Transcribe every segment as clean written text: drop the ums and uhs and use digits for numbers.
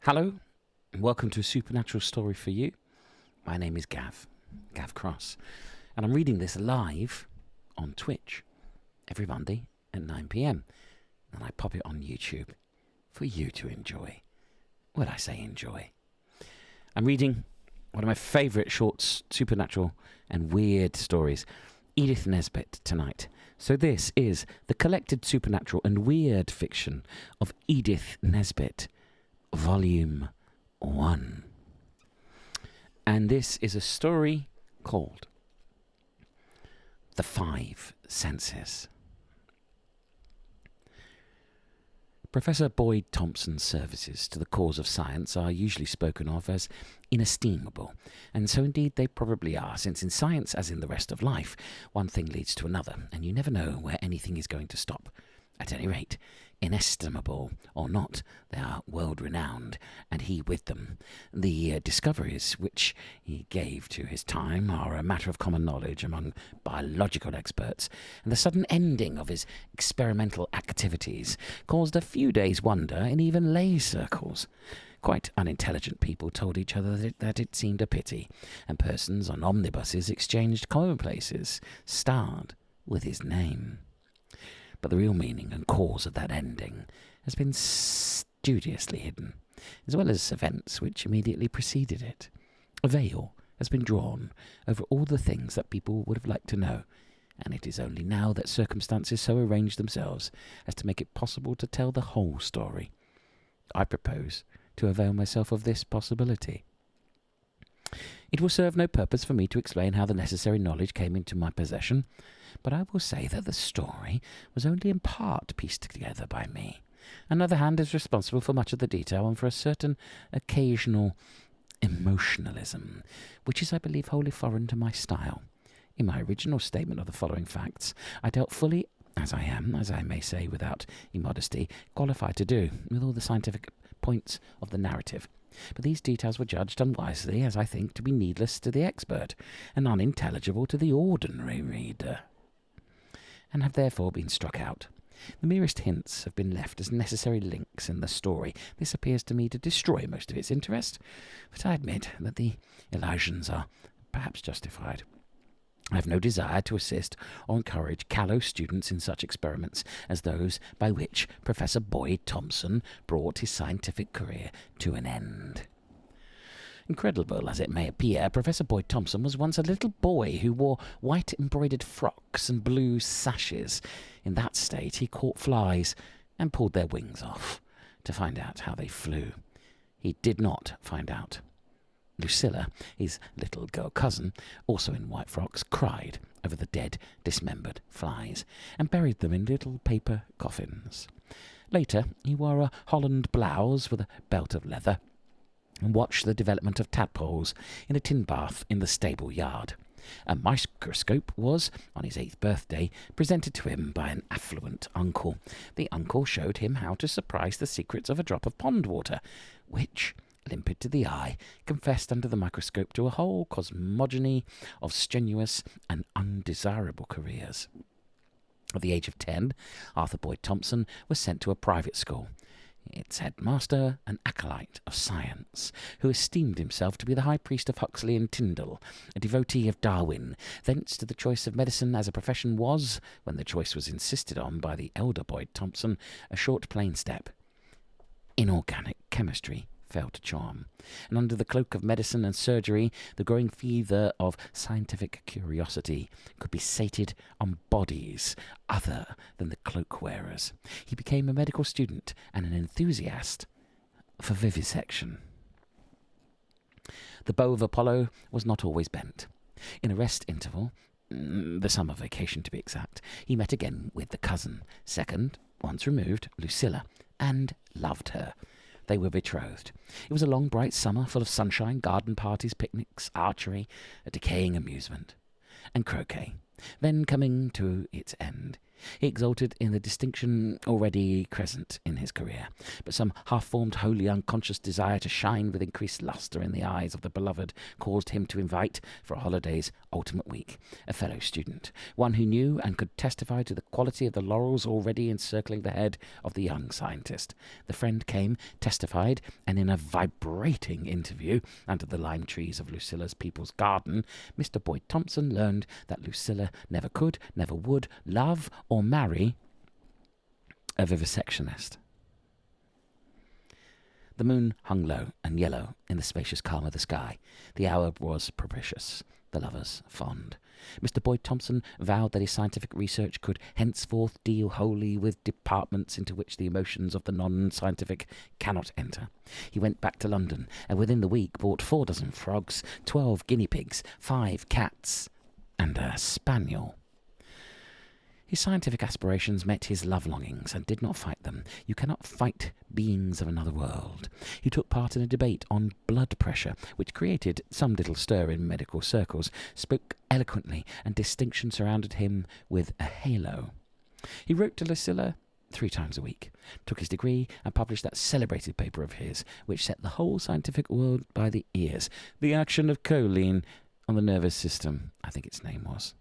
Hello, and welcome to a supernatural story for you. My name is Gav Cross, and I'm reading this live on Twitch every Monday at 9 p.m. And I pop it on YouTube for you to enjoy. Well, I say enjoy. I'm reading one of my favourite short supernatural and weird stories, Edith Nesbit, tonight. So this is the collected supernatural and weird fiction of Edith Nesbit, Volume 1. And this is a story called The Five Senses. Professor Boyd Thompson's services to the cause of science are usually spoken of as inestimable, and so indeed they probably are, since in science, as in the rest of life, one thing leads to another, and you never know where anything is going to stop. At any rate, inestimable or not, they are world-renowned, and he with them. The discoveries which he gave to his time are a matter of common knowledge among biological experts, and the sudden ending of his experimental activities caused a few days' wonder in even lay circles. Quite unintelligent people told each other that it seemed a pity, and persons on omnibuses exchanged commonplaces starred with his name. But the real meaning and cause of that ending has been studiously hidden, as well as events which immediately preceded it. A veil has been drawn over all the things that people would have liked to know, and it is only now that circumstances so arrange themselves as to make it possible to tell the whole story. I propose to avail myself of this possibility. It will serve no purpose for me to explain how the necessary knowledge came into my possession, but I will say that the story was only in part pieced together by me. Another hand is responsible for much of the detail and for a certain occasional emotionalism, which is, I believe, wholly foreign to my style. In my original statement of the following facts, I dealt fully, as I am, as I may say without immodesty, qualified to do, with all the scientific points of the narrative. But these details were judged unwisely, as I think, to be needless to the expert, and unintelligible to the ordinary reader, and have therefore been struck out. The merest hints have been left as necessary links in the story. This appears to me to destroy most of its interest, but I admit that the elisions are perhaps justified. I have no desire to assist or encourage callow students in such experiments as those by which Professor Boyd Thompson brought his scientific career to an end. Incredible as it may appear, Professor Boyd Thompson was once a little boy who wore white embroidered frocks and blue sashes. In that state he caught flies and pulled their wings off to find out how they flew. He did not find out. Lucilla, his little girl cousin, also in white frocks, cried over the dead, dismembered flies, and buried them in little paper coffins. Later, he wore a holland blouse with a belt of leather, and watched the development of tadpoles in a tin bath in the stable yard. A microscope was, on his 8th birthday, presented to him by an affluent uncle. The uncle showed him how to surprise the secrets of a drop of pond water, which, limpid to the eye, confessed under the microscope to a whole cosmogony of strenuous and undesirable careers. At the age of 10, Arthur Boyd Thompson was sent to a private school. Its headmaster, an acolyte of science, who esteemed himself to be the high priest of Huxley and Tyndall, a devotee of Darwin. Thence to the choice of medicine as a profession was, when the choice was insisted on by the elder Boyd Thompson, a short plain step. Inorganic chemistry failed to charm, and under the cloak of medicine and surgery, the growing fever of scientific curiosity could be sated on bodies other than the cloak-wearers. He became a medical student and an enthusiast for vivisection. The bow of Apollo was not always bent. In a rest interval, the summer vacation to be exact, he met again with the cousin, second, once removed, Lucilla, and loved her. They were betrothed. It was a long, bright summer, full of sunshine, garden parties, picnics, archery, a decaying amusement, and croquet. then coming to its end. He exulted in the distinction already crescent in his career, but some half-formed, wholly unconscious desire to shine with increased lustre in the eyes of the beloved caused him to invite, for a holiday's ultimate week, a fellow student, one who knew and could testify to the quality of the laurels already encircling the head of the young scientist. The friend came, testified, and in a vibrating interview under the lime trees of Lucilla's people's garden, Mr. Boyd Thompson learned that Lucilla never could, never would love or marry a vivisectionist. The moon hung low and yellow in the spacious calm of the sky. The hour was propitious, the lovers fond. Mr. Boyd Thompson vowed that his scientific research could henceforth deal wholly with departments into which the emotions of the non-scientific cannot enter. He went back to London, and within the week bought 4 dozen frogs, 12 guinea pigs, 5 cats, and a spaniel. His scientific aspirations met his love longings and did not fight them. You cannot fight beings of another world. He took part in a debate on blood pressure, which created some little stir in medical circles, spoke eloquently, and distinction surrounded him with a halo. He wrote to Lucilla 3 times a week, took his degree, and published that celebrated paper of his, which set the whole scientific world by the ears. The Action of Choline on the Nervous System, I think its name was.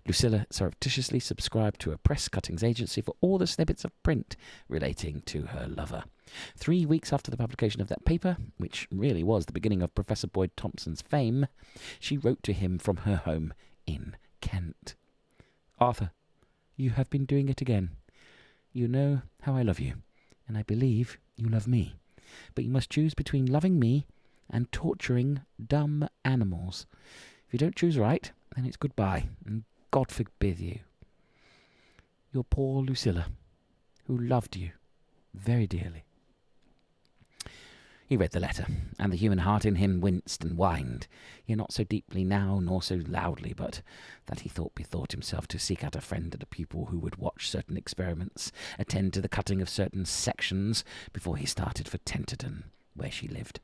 Lucilla surreptitiously subscribed to a press cuttings agency for all the snippets of print relating to her lover. 3 weeks after the publication of that paper, which really was the beginning of Professor Boyd Thompson's fame, she wrote to him from her home in Kent. "Arthur, you have been doing it again. You know how I love you, and I believe you love me. But you must choose between loving me and torturing dumb animals. If you don't choose right, then it's goodbye, and God forbid you. Your poor Lucilla, who loved you very dearly." He read the letter, and the human heart in him winced and whined, yet not so deeply now, nor so loudly, but that he bethought himself to seek out a friend and a pupil who would watch certain experiments, attend to the cutting of certain sections, before he started for Tenterden, where she lived.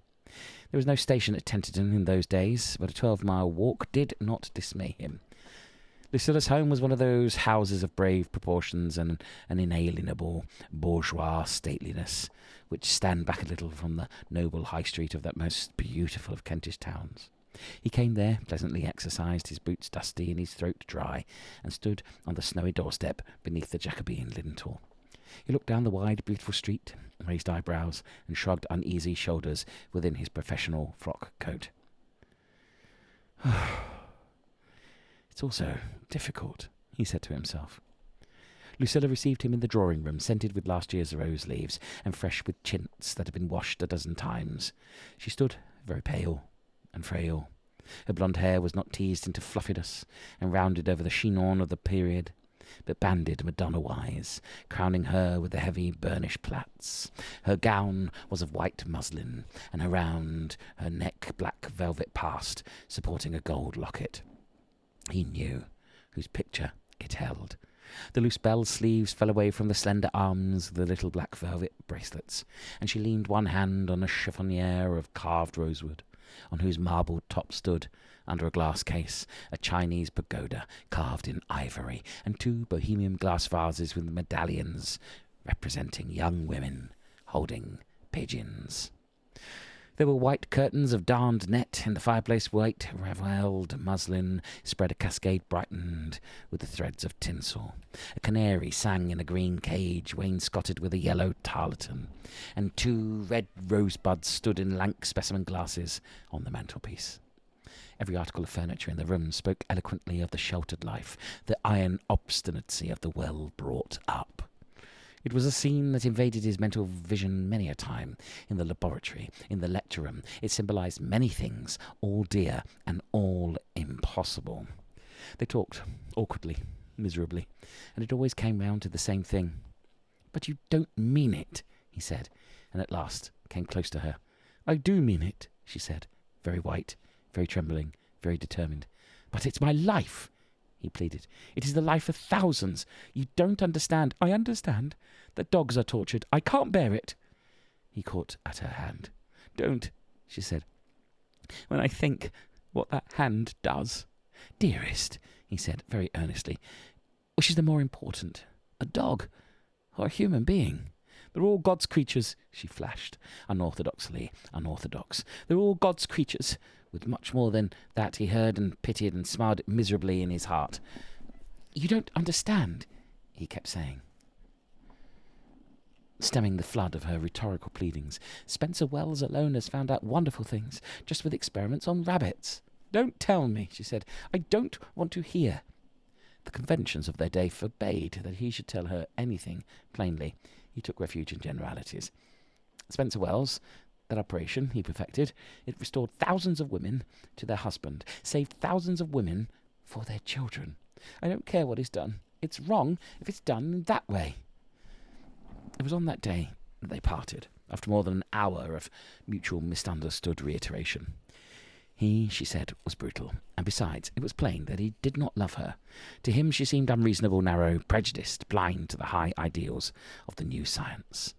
There was no station at Tenterden in those days, but a 12-mile walk did not dismay him. Lucilla's home was one of those houses of brave proportions and an inalienable bourgeois stateliness, which stand back a little from the noble high street of that most beautiful of Kentish towns. He came there, pleasantly exercised, his boots dusty and his throat dry, and stood on the snowy doorstep beneath the Jacobean lintel. He looked down the wide, beautiful street, raised eyebrows, and shrugged uneasy shoulders within his professional frock coat. "It's all so difficult," he said to himself. Lucilla received him in the drawing-room, scented with last year's rose leaves, and fresh with chintz that had been washed a dozen times. She stood very pale and frail. Her blonde hair was not teased into fluffiness and rounded over the chignon of the period, but banded Madonna-wise, crowning her with the heavy burnished plaits. Her gown was of white muslin, and around her neck black velvet passed, supporting a gold locket. He knew whose picture it held. The loose bell sleeves fell away from the slender arms of the little black velvet bracelets, and she leaned one hand on a chiffonier of carved rosewood, on whose marbled top stood, under a glass case, a Chinese pagoda carved in ivory, and 2 Bohemian glass vases with medallions representing young women holding pigeons. There were white curtains of darned net in the fireplace. White ravelled muslin spread a cascade brightened with the threads of tinsel. A canary sang in a green cage wainscoted with a yellow tarlatan, and 2 red rosebuds stood in lank specimen glasses on the mantelpiece. Every article of furniture in the room spoke eloquently of the sheltered life, the iron obstinacy of the well-brought-up. It was a scene that invaded his mental vision many a time, in the laboratory, in the lecture room. It symbolized many things, all dear and all impossible. They talked, awkwardly, miserably, and it always came round to the same thing. "But you don't mean it," he said, and at last came close to her. "I do mean it," she said, very white, very trembling, very determined. "But it's my life," he pleaded. "It is the life of thousands. You don't understand." "I understand that dogs are tortured. I can't bear it." He caught at her hand. "Don't," she said. "When I think what that hand does, Dearest, he said very earnestly, which is the more important, a dog or a human being? They're all God's creatures, she flashed, unorthodoxly unorthodox. They're all God's creatures, with much more than that he heard and pitied and smiled miserably in his heart. You don't understand, he kept saying, stemming the flood of her rhetorical pleadings. Spencer Wells alone has found out wonderful things, just with experiments on rabbits. Don't tell me, she said. I don't want to hear. The conventions of their day forbade that he should tell her anything plainly. He took refuge in generalities. Spencer Wells, that operation he perfected, it restored thousands of women to their husband, saved thousands of women for their children. I don't care what is done. It's wrong if it's done in that way. It was on that day that they parted, after more than an hour of mutual misunderstood reiteration. He, she said, was brutal, and besides, it was plain that he did not love her. To him she seemed unreasonable, narrow, prejudiced, blind to the high ideals of the new science.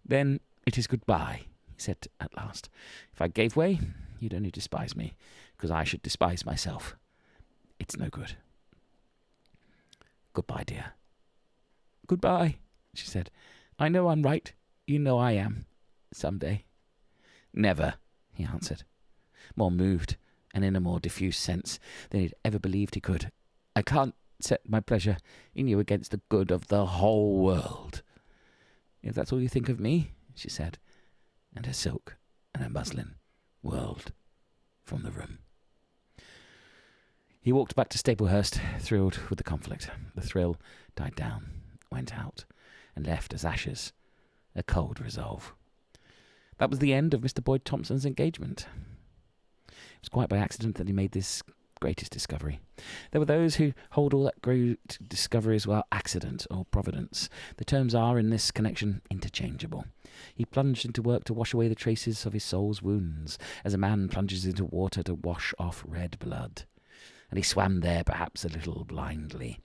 Then it is goodbye, he said at last. If I gave way, you'd only despise me, because I should despise myself. It's no good. Goodbye, dear. Goodbye, she said. I know I'm right. You know I am. Some day. Never, he answered, more moved and in a more diffuse sense than he'd ever believed he could. I can't set my pleasure in you against the good of the whole world. If that's all you think of me, she said, and her silk and her muslin whirled from the room. He walked back to Staplehurst, thrilled with the conflict. The thrill died down, went out, and left as ashes a cold resolve. That was the end of Mr. Boyd Thompson's engagement. It was quite by accident that he made this greatest discovery. There were those who hold all that great discoveries were accident or providence. The terms are, in this connection, interchangeable. He plunged into work to wash away the traces of his soul's wounds, as a man plunges into water to wash off red blood. And he swam there, perhaps a little blindly.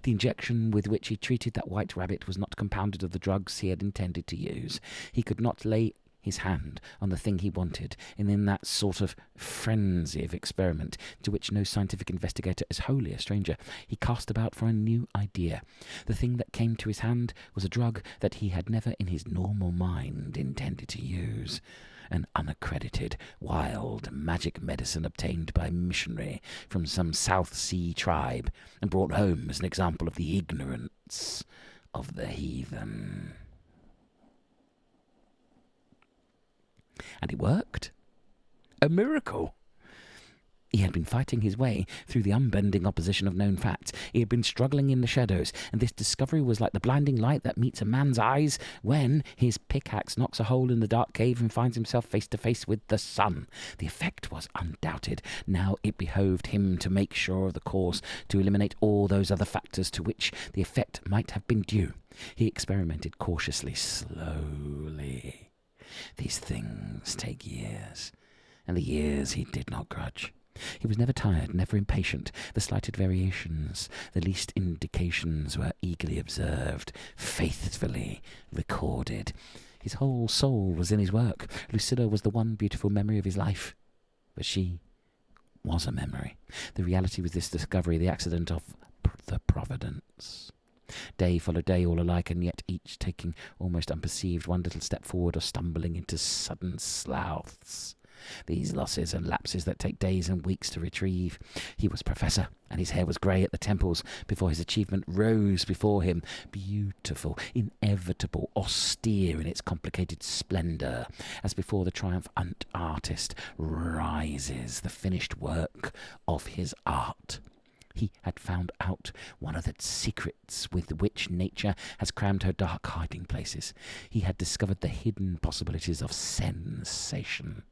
The injection with which he treated that white rabbit was not compounded of the drugs he had intended to use. He could not lay his hand on the thing he wanted, and in that sort of frenzy of experiment to which no scientific investigator is wholly a stranger, he cast about for a new idea. The thing that came to his hand was a drug that he had never in his normal mind intended to use. An unaccredited, wild, magic medicine obtained by missionary from some South Sea tribe and brought home as an example of the ignorance of the heathen. And it worked. A miracle. He had been fighting his way through the unbending opposition of known facts. He had been struggling in the shadows, and this discovery was like the blinding light that meets a man's eyes when his pickaxe knocks a hole in the dark cave and finds himself face to face with the sun. The effect was undoubted. Now it behoved him to make sure of the cause, to eliminate all those other factors to which the effect might have been due. He experimented cautiously, slowly. These things take years, and the years he did not grudge. He was never tired, never impatient. The slighted variations, the least indications were eagerly observed, faithfully recorded. His whole soul was in his work. Lucilla was the one beautiful memory of his life, but she was a memory. The reality was this discovery, the accident of the providence. Day followed day, all alike, and yet each taking almost unperceived one little step forward or stumbling into sudden sloughs. These losses and lapses that take days and weeks to retrieve. He was professor, and his hair was grey at the temples before his achievement rose before him, beautiful, inevitable, austere in its complicated splendour, as before the triumphant artist rises the finished work of his art. He had found out one of the secrets with which nature has crammed her dark hiding places. He had discovered the hidden possibilities of sensation.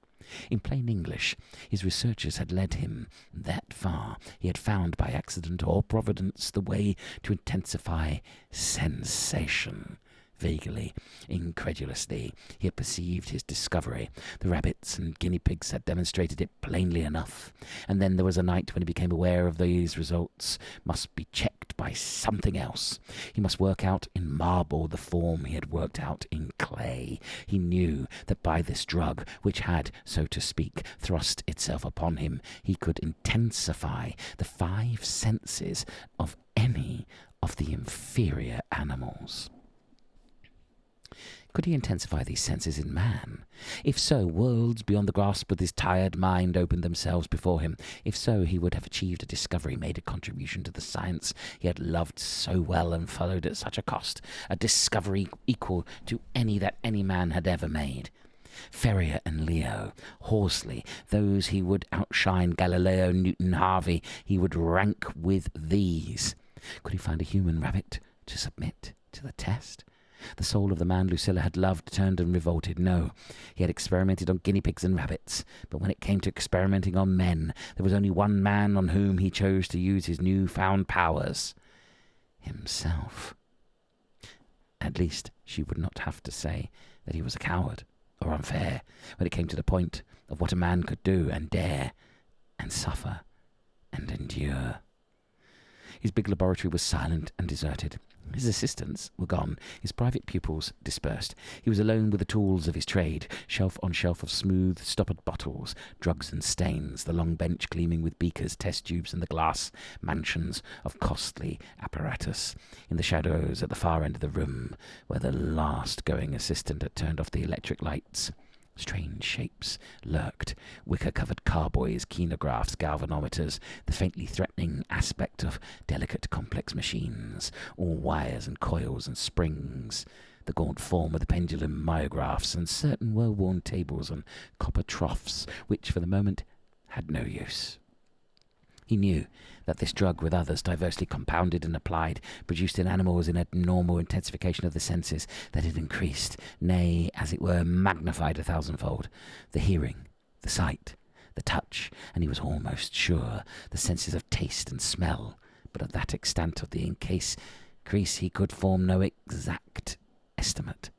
In plain English, his researches had led him that far. He had found by accident or providence the way to intensify sensation. Vaguely, incredulously, he had perceived his discovery. The rabbits and guinea pigs had demonstrated it plainly enough. And then there was a night when he became aware of these results must be checked by something else. He must work out in marble the form he had worked out in clay. He knew that by this drug, which had, so to speak, thrust itself upon him, he could intensify the 5 senses of any of the inferior animals. Could he intensify these senses in man? If so, worlds beyond the grasp of his tired mind opened themselves before him. If so, he would have achieved a discovery, made a contribution to the science he had loved so well and followed at such a cost, a discovery equal to any that any man had ever made. Ferrier and Leo, Horsley, those he would outshine, Galileo, Newton, Harvey, he would rank with these. Could he find a human rabbit to submit to the test? The soul of the man Lucilla had loved turned and revolted. No, he had experimented on guinea pigs and rabbits, but when it came to experimenting on men, there was only one man on whom he chose to use his new-found powers. Himself. At least she would not have to say that he was a coward or unfair when it came to the point of what a man could do and dare and suffer and endure. His big laboratory was silent and deserted. His assistants were gone, his private pupils dispersed. He was alone with the tools of his trade, shelf on shelf of smooth, stoppered bottles, drugs and stains, the long bench gleaming with beakers, test tubes, and the glass mansions of costly apparatus. In the shadows at the far end of the room, where the last going assistant had turned off the electric lights, strange shapes lurked, wicker-covered carboys, kinographs, galvanometers, the faintly threatening aspect of delicate complex machines, all wires and coils and springs, the gaunt form of the pendulum myographs, and certain well-worn tables and copper troughs, which for the moment had no use. He knew that this drug, with others diversely compounded and applied, produced in animals an abnormal intensification of the senses that had increased, nay, as it were, magnified 1,000-fold. The hearing, the sight, the touch, and he was almost sure the senses of taste and smell, but of that extent of the increase he could form no exact estimate.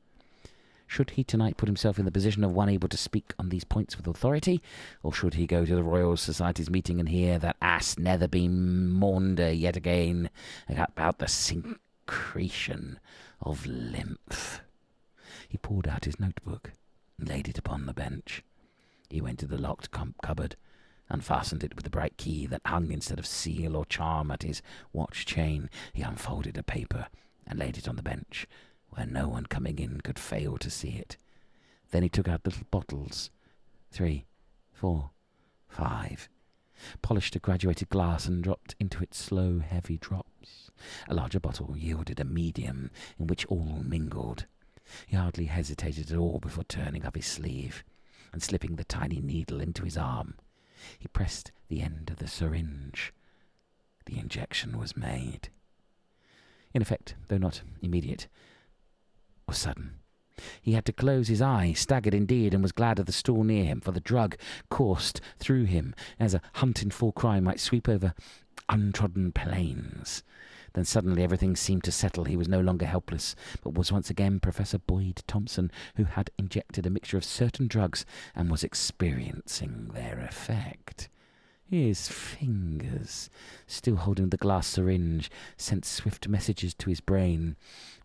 Should he tonight put himself in the position of one able to speak on these points with authority, or should he go to the Royal Society's meeting and hear that ass Netherby maunder yet again about the secretion of lymph? He pulled out his notebook and laid it upon the bench. He went to the locked cupboard, unfastened it with the bright key that hung instead of seal or charm at his watch chain. He unfolded a paper and laid it on the bench, where no one coming in could fail to see it. Then he took out little bottles, 3, 4, 5, polished a graduated glass and dropped into it slow, heavy drops. A larger bottle yielded a medium in which all mingled. He hardly hesitated at all before turning up his sleeve and slipping the tiny needle into his arm. He pressed the end of the syringe. The injection was made. In effect, though not immediate, was sudden. He had to close his eyes, staggered indeed, and was glad of the stool near him, for the drug coursed through him as a hunt in full cry might sweep over untrodden plains. Then suddenly everything seemed to settle. He was no longer helpless, but was once again Professor Boyd Thompson, who had injected a mixture of certain drugs and was experiencing their effect. His fingers, still holding the glass syringe, sent swift messages to his brain.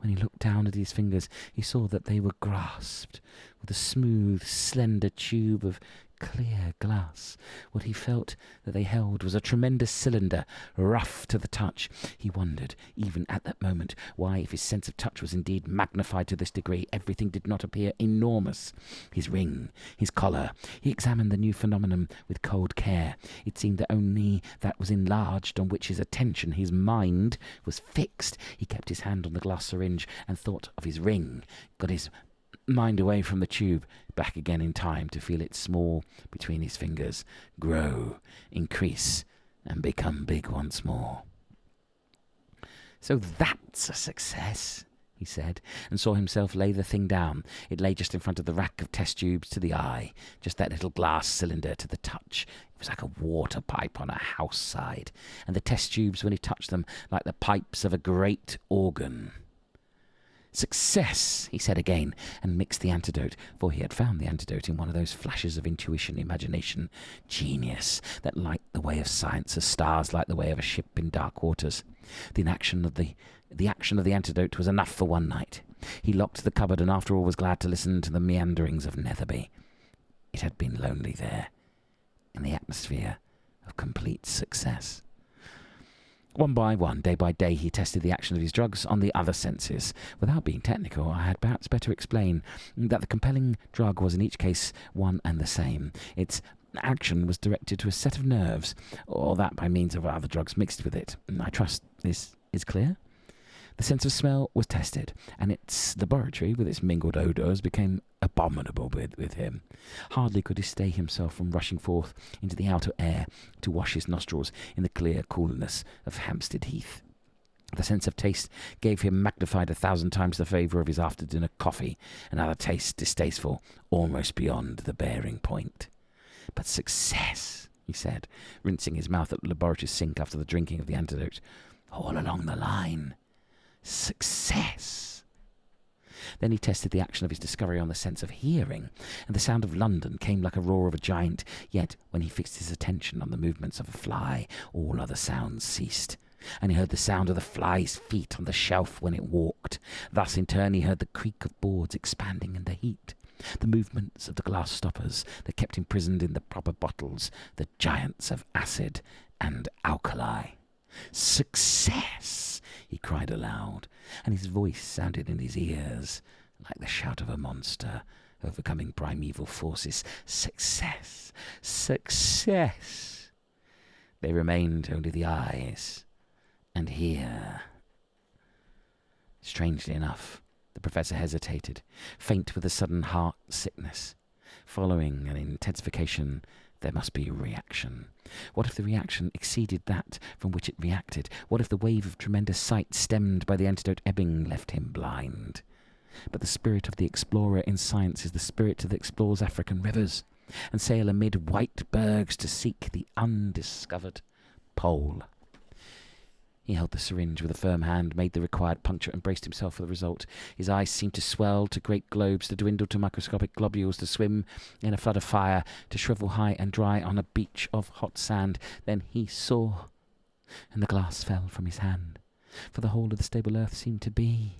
When he looked down at his fingers, he saw that they were grasped with a smooth, slender tube of clear glass. What he felt that they held was a tremendous cylinder, rough to the touch. He wondered, even at that moment, why, if his sense of touch was indeed magnified to this degree, everything did not appear enormous. His ring, his collar. He examined the new phenomenon with cold care. It seemed that only that was enlarged on which his attention, his mind, was fixed. He kept his hand on the glass syringe and thought of his ring, got his mind away from the tube, back again in time to feel it small between his fingers, grow, increase, and become big once more. So that's a success, he said, and saw himself lay the thing down. It lay just in front of the rack of test tubes to the eye, just that little glass cylinder to the touch. It was like a water pipe on a house side, and the test tubes, when he touched them, like the pipes of a great organ. "Success," he said again, and mixed the antidote, for he had found the antidote in one of those flashes of intuition, imagination, genius, that light the way of science as stars light the way of a ship in dark waters. The action of the antidote was enough for one night. He locked the cupboard and after all was glad to listen to the meanderings of Netherby. It had been lonely there, in the atmosphere of complete success. One by one, day by day, he tested the action of his drugs on the other senses. Without being technical, I had perhaps better explain that the compelling drug was in each case one and the same. Its action was directed to a set of nerves, or that by means of other drugs mixed with it. I trust this is clear? The sense of smell was tested, and its laboratory, with its mingled odours, became abominable with him. Hardly could he stay himself from rushing forth into the outer air to wash his nostrils in the clear coolness of Hampstead Heath. The sense of taste gave him magnified 1,000 times the flavour of his after-dinner coffee, and other tastes distasteful, almost beyond the bearing point. But success, he said, rinsing his mouth at the laboratory sink after the drinking of the antidote, all along the line. Success! Then he tested the action of his discovery on the sense of hearing, and the sound of London came like a roar of a giant, yet when he fixed his attention on the movements of a fly, all other sounds ceased, and he heard the sound of the fly's feet on the shelf when it walked. Thus in turn he heard the creak of boards expanding in the heat, the movements of the glass stoppers that kept imprisoned in the proper bottles the giants of acid and alkali. "Success!" he cried aloud, and his voice sounded in his ears like the shout of a monster overcoming primeval forces. Success! Success! There remained only the eyes, and here. Strangely enough, the professor hesitated, faint with a sudden heart sickness. Following an intensification, there must be reaction. What if the reaction exceeded that from which it reacted? What if the wave of tremendous sight stemmed by the antidote ebbing left him blind? But the spirit of the explorer in science is the spirit that explores African rivers, and sail amid white bergs to seek the undiscovered pole. He held the syringe with a firm hand, made the required puncture, and braced himself for the result. His eyes seemed to swell to great globes, to dwindle to microscopic globules, to swim in a flood of fire, to shrivel high and dry on a beach of hot sand. Then he saw, and the glass fell from his hand, for the whole of the stable earth seemed to be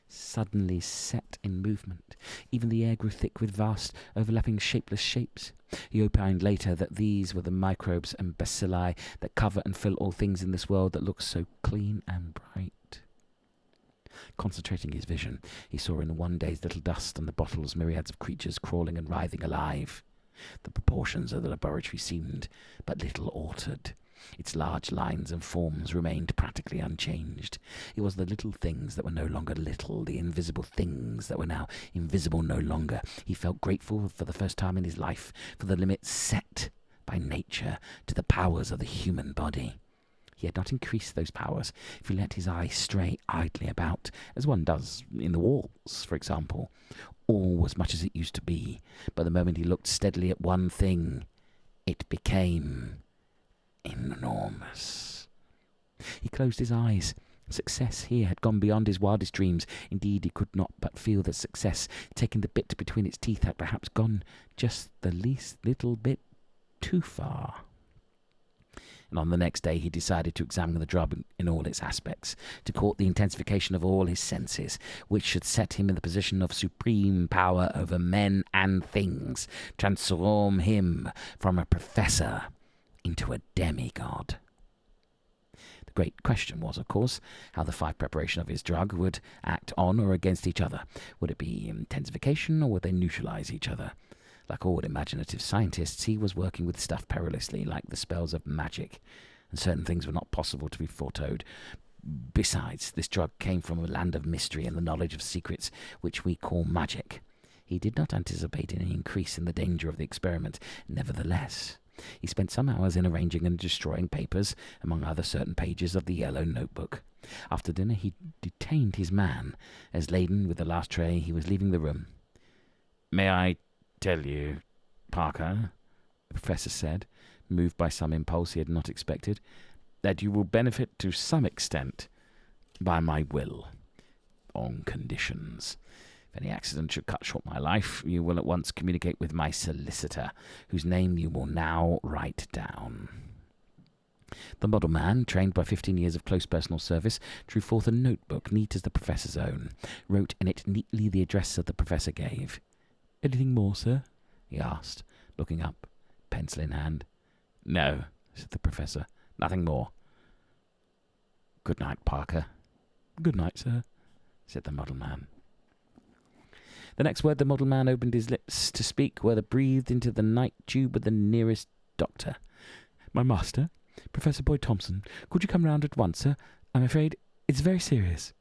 suddenly set in movement. Even the air grew thick with vast, overlapping, shapeless shapes. He opined later that these were the microbes and bacilli that cover and fill all things in this world that looks so clean and bright. Concentrating his vision, he saw in one day's little dust on the bottles myriads of creatures crawling and writhing alive. The proportions of the laboratory seemed but little altered. Its large lines and forms remained practically unchanged. It was the little things that were no longer little, the invisible things that were now invisible no longer. He felt grateful for the first time in his life for the limits set by nature to the powers of the human body. He had not increased those powers if he let his eye stray idly about, as one does in the walls, for example. All was much as it used to be, but the moment he looked steadily at one thing, it became enormous. He closed his eyes. Success here had gone beyond his wildest dreams. Indeed, he could not but feel that success, taking the bit between its teeth, had perhaps gone just the least little bit too far. And on the next day he decided to examine the drug in all its aspects, to court the intensification of all his senses, which should set him in the position of supreme power over men and things, transform him from a professor into a demigod. The great question was, of course, how the 5 preparation of his drug would act on or against each other. Would it be intensification, or would they neutralize each other? Like all imaginative scientists, he was working with stuff perilously, like the spells of magic, and certain things were not possible to be foretold. Besides, this drug came from a land of mystery and the knowledge of secrets, which we call magic. He did not anticipate any increase in the danger of the experiment. Nevertheless, he spent some hours in arranging and destroying papers, among other certain pages of the yellow notebook. After dinner he detained his man, as laden with the last tray he was leaving the room. "May I tell you, Parker," the professor said, moved by some impulse he had not expected, "that you will benefit to some extent by my will. on conditions. If any accident should cut short my life, you will at once communicate with my solicitor, whose name you will now write down." The model man, trained by 15 years of close personal service, drew forth a notebook neat as the professor's own, wrote in it neatly the address that the professor gave. "Anything more, sir?" he asked, looking up, pencil in hand. "No," said the professor, "nothing more." "Good night, Parker." "Good night, sir," said the model man. The next word the model man opened his lips to speak were breathed into the night tube of the nearest doctor. "My master, Professor Boyd Thompson, could you come round at once, sir? I'm afraid it's very serious."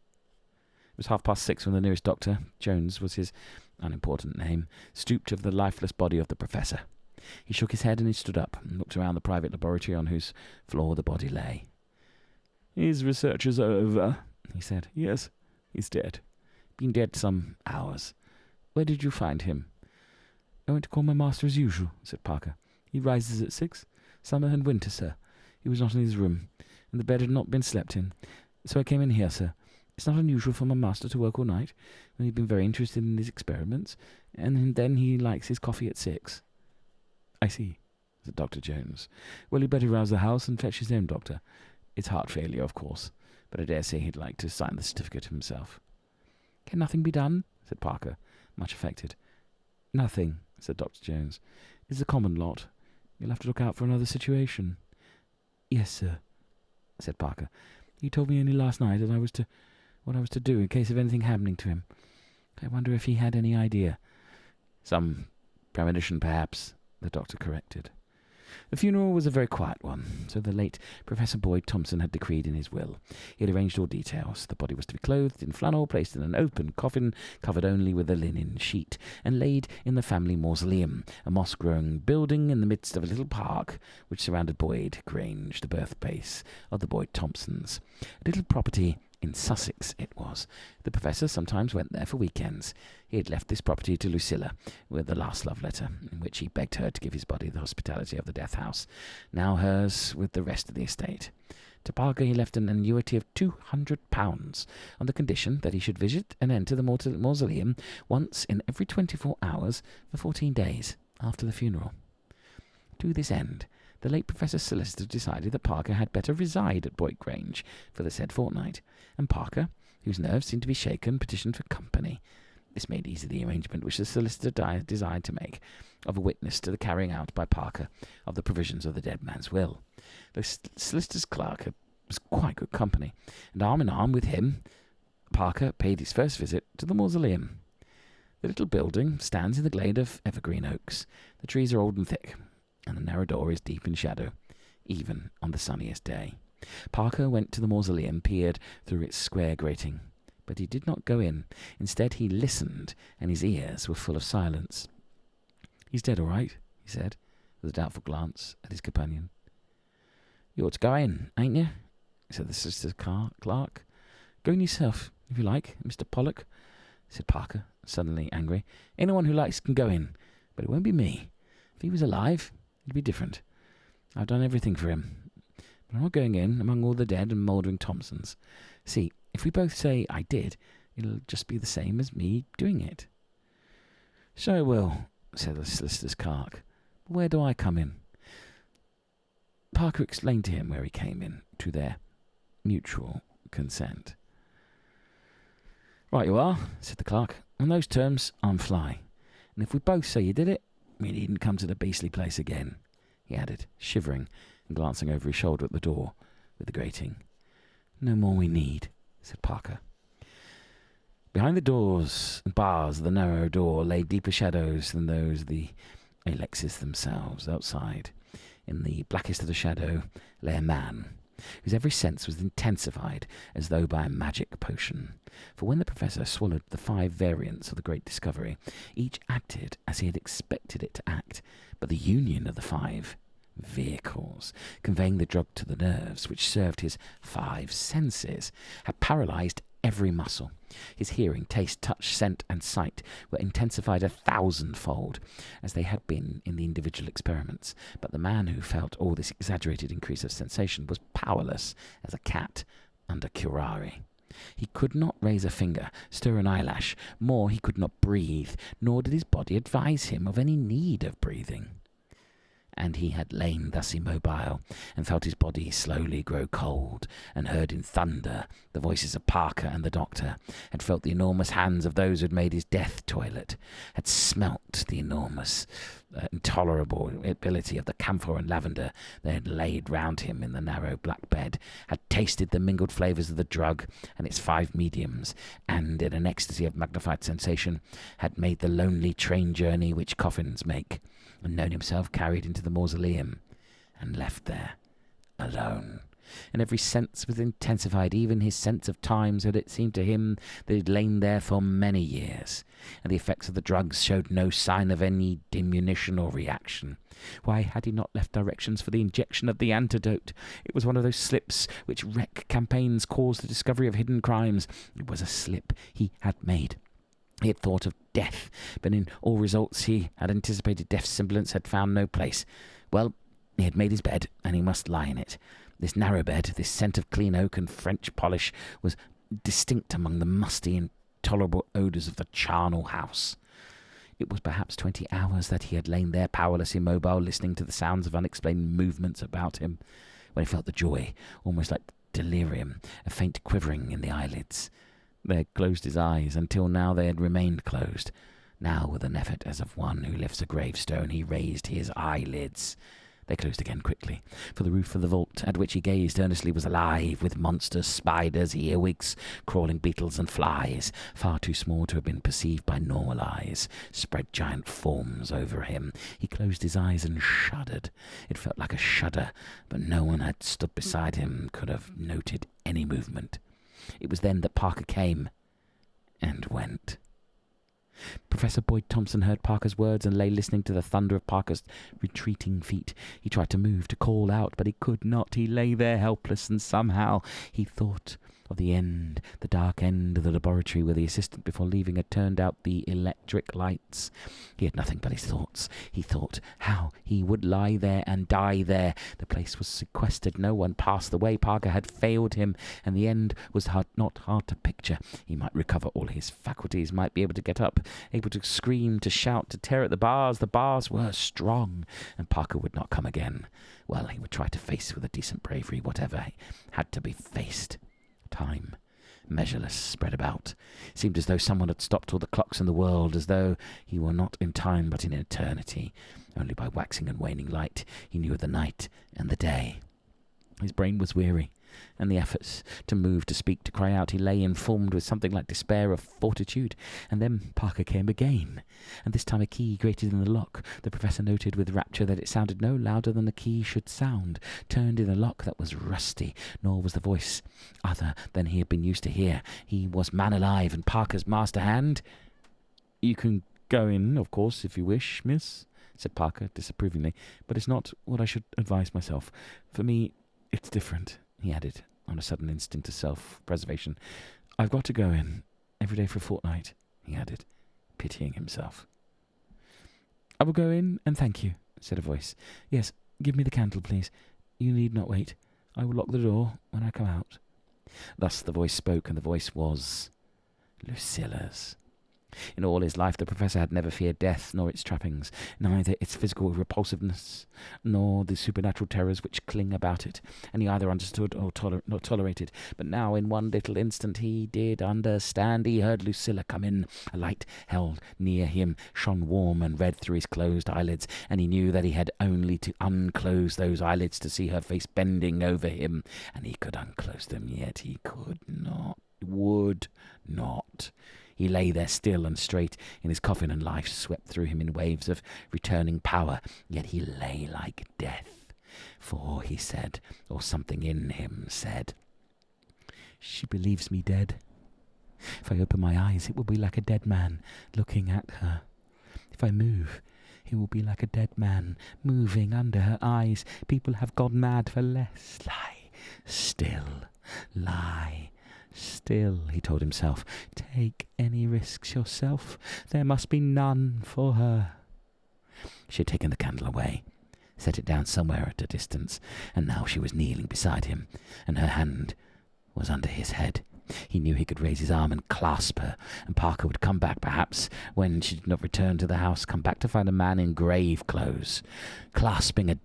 It was 6:30 when the nearest doctor, Jones was his unimportant name, stooped over the lifeless body of the professor. He shook his head and he stood up and looked around the private laboratory on whose floor the body lay. "His research is over," he said. "Yes, he's dead. Been dead some hours. Where did you find him?" "I went to call my master as usual," said Parker. "He rises at 6, summer and winter, sir. He was not in his room, and the bed had not been slept in. So I came in here, sir. It's not unusual for my master to work all night, when he'd been very interested in his experiments, and then he likes his coffee at 6. "I see," said Dr. Jones. "Well, he'd better rouse the house and fetch his own doctor. It's heart failure, of course, but I dare say he'd like to sign the certificate himself." "Can nothing be done?" said Parker, much affected. "Nothing," said Dr. Jones. "It's a common lot. You'll have to look out for another situation." "Yes, sir," said Parker. "He told me only last night that what I was to do in case of anything happening to him. I wonder if he had any idea." "Some premonition, perhaps," the doctor corrected. The funeral was a very quiet one, so the late Professor Boyd Thompson had decreed in his will. He had arranged all details. The body was to be clothed in flannel, placed in an open coffin, covered only with a linen sheet, and laid in the family mausoleum, a moss-grown building in the midst of a little park which surrounded Boyd Grange, the birthplace of the Boyd Thompsons. A little property in Sussex it was. The professor sometimes went there for weekends. He had left this property to Lucilla with the last love letter, in which he begged her to give his body the hospitality of the death house, now hers with the rest of the estate. To Parker he left an annuity of £200, on the condition that he should visit and enter the mausoleum once in every 24 hours for 14 days after the funeral. To this end, the late Professor's solicitor decided that Parker had better reside at Boyd Grange for the said fortnight, and Parker, whose nerves seemed to be shaken, petitioned for company. This made easy the arrangement which the solicitor desired to make, of a witness to the carrying out by Parker of the provisions of the dead man's will. The solicitor's clerk was quite good company, and arm in arm with him, Parker paid his first visit to the mausoleum. The little building stands in the glade of evergreen oaks. The trees are old and thick, and the narrow door is deep in shadow, even on the sunniest day. Parker went to the mausoleum, peered through its square grating, but he did not go in. Instead, he listened, and his ears were full of silence. "He's dead, all right," he said, with a doubtful glance at his companion. "You ought to go in, ain't you?" said the solicitor's clerk. "Go in yourself, if you like, Mr. Pollock," said Parker, suddenly angry. "Anyone who likes can go in, but it won't be me. If he was alive, it'd be different. I've done everything for him, but I'm not going in among all the dead and mouldering Thompsons. See, if we both say I did, it'll just be the same as me doing it." "So it will," said the solicitor's clerk. "But where do I come in?" Parker explained to him where he came in, to their mutual consent. "Right you are," said the clerk. "On those terms, I'm fly. And if we both say you did it, we needn't come to the beastly place again," he added, shivering and glancing over his shoulder at the door with the grating. "No more we need," said Parker. Behind the doors and bars of the narrow door lay deeper shadows than those of the Alexis themselves. Outside, in the blackest of the shadow, lay a man, whose every sense was intensified as though by a magic potion. For when the professor swallowed the 5 variants of the great discovery, each acted as he had expected it to act, but the union of the 5 vehicles, conveying the drug to the nerves, which served his 5 senses, had paralyzed every muscle. His hearing, taste, touch, scent, and sight were intensified 1,000-fold, as they had been in the individual experiments. But the man who felt all this exaggerated increase of sensation was powerless as a cat under curare. He could not raise a finger, stir an eyelash. More, he could not breathe, nor did his body advise him of any need of breathing. And he had lain thus immobile, and felt his body slowly grow cold, and heard in thunder the voices of Parker and the doctor, had felt the enormous hands of those who had made his death toilet, had smelt the enormous, intolerable ability of the camphor and lavender they had laid round him in the narrow black bed, had tasted the mingled flavours of the drug and its 5 mediums, and, in an ecstasy of magnified sensation, had made the lonely train journey which coffins make, and known himself carried into the mausoleum, and left there, alone. And every sense was intensified, even his sense of time, so that it seemed to him that he had lain there for many years, and the effects of the drugs showed no sign of any diminution or reaction. Why had he not left directions for the injection of the antidote? It was one of those slips which wreck campaigns cause the discovery of hidden crimes. It was a slip he had made. He had thought of death, but in all results he had anticipated death's semblance had found no place. Well, he had made his bed, and he must lie in it. This narrow bed, this scent of clean oak and French polish, was distinct among the musty, intolerable odours of the charnel house. It was perhaps 20 hours that he had lain there, powerless, immobile, listening to the sounds of unexplained movements about him, when he felt the joy, almost like delirium, a faint quivering in the eyelids. They had closed his eyes. Until now they had remained closed. Now, with an effort as of one who lifts a gravestone, he raised his eyelids. They closed again quickly, for the roof of the vault at which he gazed earnestly was alive with monsters, spiders, earwigs, crawling beetles and flies, far too small to have been perceived by normal eyes, spread giant forms over him. He closed his eyes and shuddered. It felt like a shudder, but no one had stood beside him could have noted any movement. It was then that Parker came and went. Professor Boyd Thompson heard Parker's words and lay listening to the thunder of Parker's retreating feet. He tried to move, to call out, but he could not. He lay there helpless, and somehow he thought of the end, the dark end of the laboratory where the assistant before leaving had turned out the electric lights. He had nothing but his thoughts. He thought how he would lie there and die there. The place was sequestered. No one passed the way. Parker had failed him, and the end was not hard to picture. He might recover all his faculties, might be able to get up, able to scream, to shout, to tear at the bars. The bars were strong, and Parker would not come again. Well, he would try to face with a decent bravery whatever had to be faced. Time, measureless, spread about. It seemed as though someone had stopped all the clocks in the world, as though he were not in time but in eternity. Only by waxing and waning light he knew of the night and the day. His brain was weary, and the efforts to move, to speak, to cry out, he lay informed with something like despair of fortitude. And then Parker came again, and this time a key grated in the lock. The professor noted with rapture that it sounded no louder than a key should sound, turned in a lock that was rusty, nor was the voice other than he had been used to hear. He was man alive, and Parker's master hand. "You can go in, of course, if you wish, miss," said Parker disapprovingly, "but it's not what I should advise myself. For me, it's different," he added, on a sudden instinct of self-preservation. "I've got to go in every day for a fortnight," he added, pitying himself. "I will go in, and thank you," said a voice. "Yes, give me the candle, please. You need not wait. I will lock the door when I come out." Thus the voice spoke, and the voice was Lucilla's. In all his life the professor had never feared death, nor its trappings, neither its physical repulsiveness, nor the supernatural terrors which cling about it, and he either understood or tolerated. But now, in one little instant, he did understand. He heard Lucilla come in. A light held near him shone warm and red through his closed eyelids, and he knew that he had only to unclose those eyelids to see her face bending over him, and he could unclose them, yet he could not, would not. He lay there still and straight in his coffin, and life swept through him in waves of returning power. Yet he lay like death. For he said, or something in him said, "She believes me dead. If I open my eyes, it will be like a dead man looking at her. If I move, it will be like a dead man moving under her eyes. People have gone mad for less. Lie still. Lie still," he told himself. "Take any risks yourself. There must be none for her." She had taken the candle away, set it down somewhere at a distance, and now she was kneeling beside him, and her hand was under his head. He knew he could raise his arm and clasp her, and Parker would come back, perhaps, when she did not return to the house, come back to find a man in grave clothes, clasping a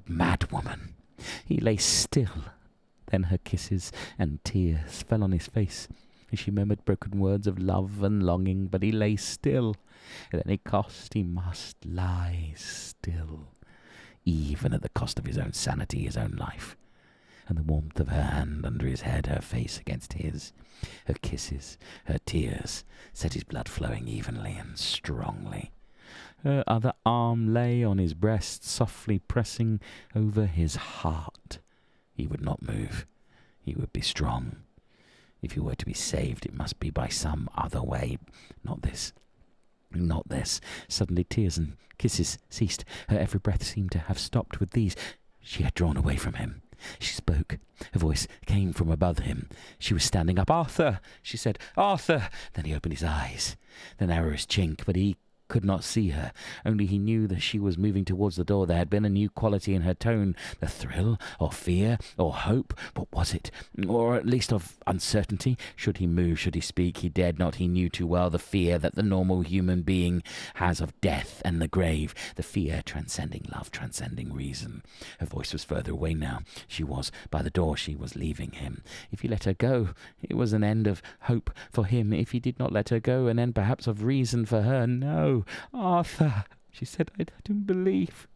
mad woman. He lay still. Then her kisses and tears fell on his face, as she murmured broken words of love and longing, but he lay still. At any cost he must lie still, even at the cost of his own sanity, his own life. And the warmth of her hand under his head, her face against his, her kisses, her tears, set his blood flowing evenly and strongly. Her other arm lay on his breast, softly pressing over his heart. He would not move. He would be strong. If he were to be saved, it must be by some other way. Not this. Not this. Suddenly tears and kisses ceased. Her every breath seemed to have stopped with these. She had drawn away from him. She spoke. Her voice came from above him. She was standing up. "Arthur!" she said. "Arthur!" Then he opened his eyes. The narrowest chink, but he could not see her. Only he knew that she was moving towards the door. There had been a new quality in her tone, the thrill, or fear, or hope. What was it? Or at least of uncertainty. Should he move? Should he speak? He dared not. He knew too well the fear that the normal human being has of death and the grave. The fear transcending love, transcending reason. Her voice was further away now. She was by the door. She was leaving him. If he let her go, it was an end of hope for him. If he did not let her go, an end perhaps of reason for her. No. "Arthur," she said, I don't believe.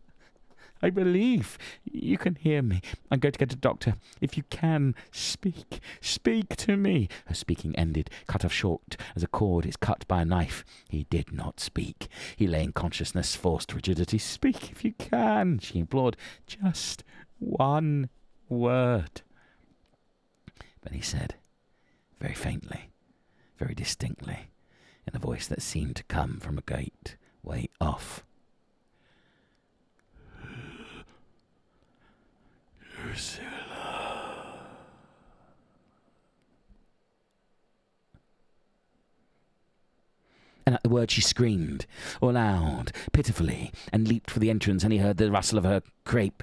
I believe. You can hear me. I'm going to get a doctor. If you can, speak. Speak to me." Her speaking ended, cut off short as a cord is cut by a knife. He did not speak. He lay in consciousness, forced rigidity. "Speak if you can," she implored. "Just one word." Then he said, very faintly, very distinctly, in a voice that seemed to come from a great way off, "Ursula." And at the word she screamed, aloud, pitifully, and leaped for the entrance, and he heard the rustle of her crepe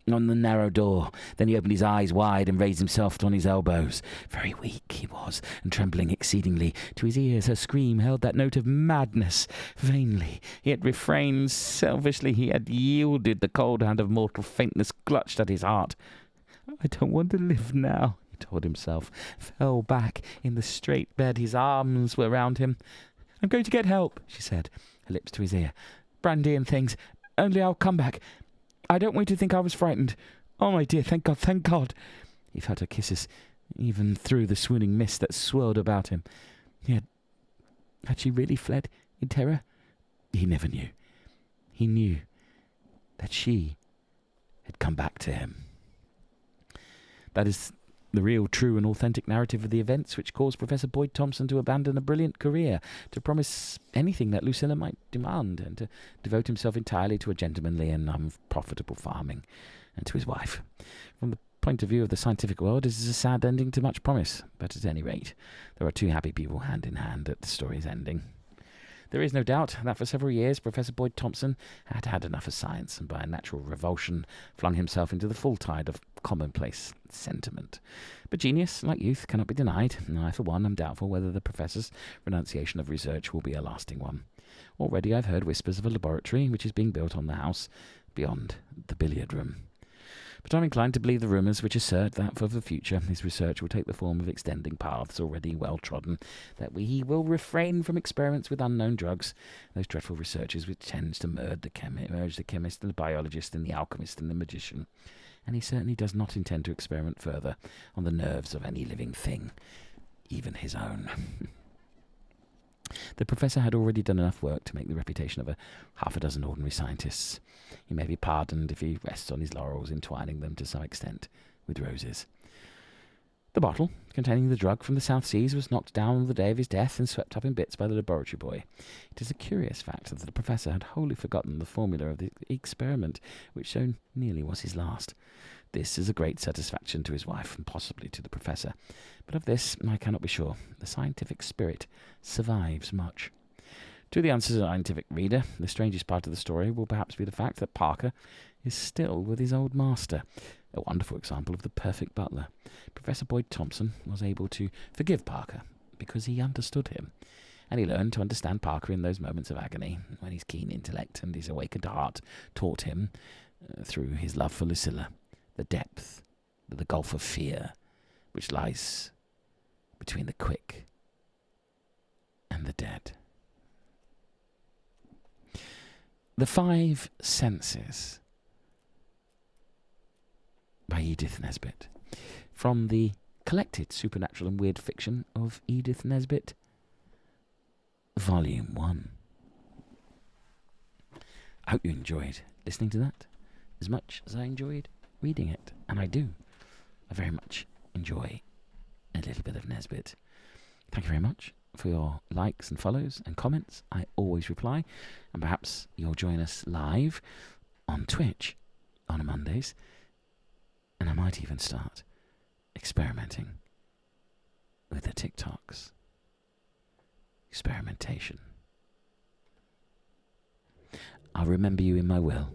on the narrow door. Then he opened his eyes wide and raised himself on his elbows. Very weak he was, and trembling exceedingly. To his ears her scream held that note of madness. Vainly he had refrained, selfishly he had yielded. The cold hand of mortal faintness clutched at his heart. "I don't want to live now," he told himself, fell back in the straight bed. His arms were round him. "I'm going to get help," she said, her lips to his ear. "Brandy and things. Only I'll come back. I don't want you to think I was frightened. Oh, my dear, thank God, thank God." He felt her kisses, even through the swooning mist that swirled about him. Had she really fled in terror? He never knew. He knew that she had come back to him. That is the real, true and authentic narrative of the events which caused Professor Boyd Thompson to abandon a brilliant career, to promise anything that Lucilla might demand, and to devote himself entirely to a gentlemanly and unprofitable farming, and to his wife. From the point of view of the scientific world, it is a sad ending to much promise, but at any rate, there are two happy people hand in hand at the story's ending. There is no doubt that for several years Professor Boyd Thompson had had enough of science, and by a natural revulsion flung himself into the full tide of commonplace sentiment. But genius, like youth, cannot be denied, and I, for one, am doubtful whether the professor's renunciation of research will be a lasting one. Already I've heard whispers of a laboratory which is being built on the house beyond the billiard room. But I'm inclined to believe the rumours which assert that for the future his research will take the form of extending paths already well trodden, that he will refrain from experiments with unknown drugs, those dreadful researches which tend to merge the chemist and the biologist and the alchemist and the magician. And he certainly does not intend to experiment further on the nerves of any living thing, even his own. The professor had already done enough work to make the reputation of half a dozen ordinary scientists. He may be pardoned if he rests on his laurels, entwining them to some extent with roses. The bottle containing the drug from the South Seas was knocked down on the day of his death and swept up in bits by the laboratory boy. It is a curious fact that the professor had wholly forgotten the formula of the experiment, which so nearly was his last. This is a great satisfaction to his wife, and possibly to the professor. But of this I cannot be sure. The scientific spirit survives much. To the unscientific reader, the strangest part of the story will perhaps be the fact that Parker is still with his old master. A wonderful example of the perfect butler. Professor Boyd Thompson was able to forgive Parker because he understood him. And he learned to understand Parker in those moments of agony, when his keen intellect and his awakened heart taught him, through his love for Lucilla, the depth, the gulf of fear, which lies between the quick and the dead. The Five Senses by Edith Nesbit, from the collected supernatural and weird fiction of Edith Nesbit, Volume 1. I hope you enjoyed listening to that as much as I enjoyed reading it, and I do. I very much enjoy a little bit of Nesbit. Thank you very much for your likes and follows and comments. I always reply, and perhaps you'll join us live on Twitch on Mondays, and I might even start experimenting with the TikToks. Experimentation. I'll remember you in my will.